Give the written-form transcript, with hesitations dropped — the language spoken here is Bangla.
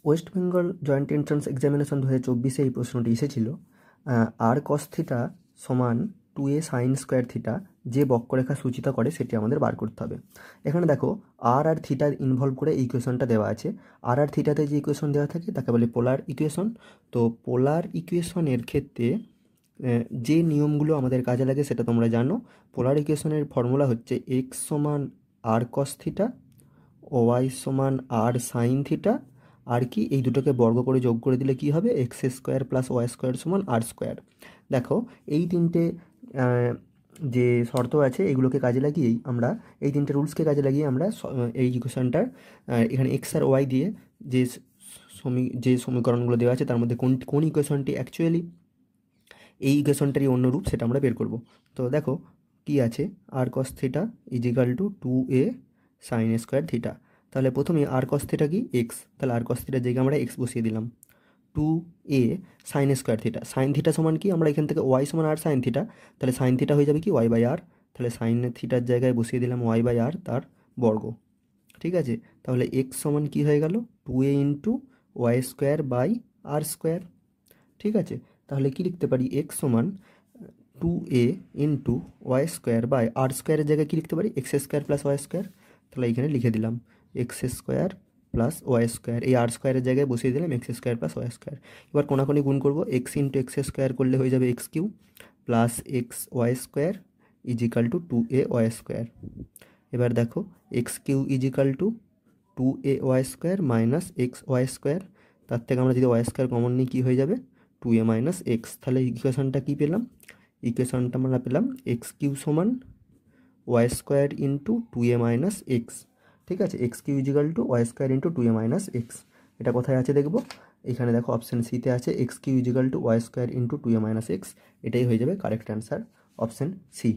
West Bengal joint entrance examination 2024 এই প্রশ্নটি এসেছিল। আর কস থিটা সমান 2a সাইন স্কোয়ার থিটা যে বক্ররেখা সূচিত করে সেটি আমাদের বার করতে হবে। এখানে দেখো আর থিটা ইনভলভ করে এই ইকুয়েশনটা দেওয়া আছে। আর থিটাতে যে ইকুয়েশন দেওয়া থাকে তাকে বলে পোলার ইকুয়েশন। তো পোলার ইকুয়েশনের ক্ষেত্রে যে নিয়মগুলো আমাদের কাজে লাগে সেটা তোমরা জানো। পোলার ইকুয়েশনের ফর্মুলা হচ্ছে এক্স সমান আর কস থিটা, ওয়াই সমান আর সাইন থিটা, আর কি এই দুটোকে বর্গ করে যোগ করে দিলে কি হবে, x square plus Y square সমান আর স্কোয়ার। দেখো এই তিনটে যে শর্ত আছে এগুলোকে কাজে লাগিয়েই আমরা, এই তিনটে রুলসকে কাজে লাগিয়ে আমরা এই ইকুয়েশনটার এখানে এক্স আর ওয়াই দিয়ে যে যে সমীকরণগুলো দেওয়া আছে তার মধ্যে কোন ইকুয়েশনটি অ্যাকচুয়ালি এই ইকুয়েশনটারই অন্য রূপ সেটা আমরা বের করব। তো দেখো কি আছে, R cos theta is equal to 2a sine square theta. তাহলে প্রথমে আর কস থিটা কি এক্স, তাহলে আর কস থিটার জায়গায় আমরা এক্স বসিয়ে দিলাম। 2a sine square theta, sine theta সমান কি, আমরা এখান থেকে ওয়াই সমান আর সাইন থিটা, তাহলে সাইন থিটা হয়ে যাবে কি ওয়াই বাই আর, তাহলে সাইন থিটার জায়গায় বসিয়ে দিলাম ওয়াই বাই আর তার বর্গ। ঠিক আছে, তাহলে এক্স সমান কি হয়ে গেল 2a into Y square by R square. ঠিক আছে, তাহলে কি লিখতে পারি, এক্স সমান 2a into Y square by R স্কোয়ারের জায়গায় কী লিখতে পারি, X square plus Y square. তাহলে এখানে লিখে দিলাম X square plus Y square, এই আর স্কোয়ারের জায়গায় বসিয়ে দিলাম X square plus Y square. এবার কোনাকুনি গুণ করবো, এক্স ইন্টু এক্স স্কোয়ার করলে হয়ে যাবে x cube plus x y square equal to 2a y square. এবার দেখো x cube equal to 2a y square minus x y square, তার থেকে আমরা যদি ওয়াই স্কোয়ার কমন নিই কী হয়ে যাবে 2a মাইনাস এক্স। তাহলে ইকুয়েশনটা কী পেলাম, ইকুয়েশনটা আমরা পেলাম এক্স কিউ সমান y square into 2a minus x. ঠিক আছে, x cube equal to y square into 2a minus x. এটা কোথায় আছে দেখবো, এখানে দেখো অপশান সিতে আছে x cube equal to y square into 2a minus x. এটাই হয়ে যাবে কারেক্ট অ্যান্সার, অপশান সি।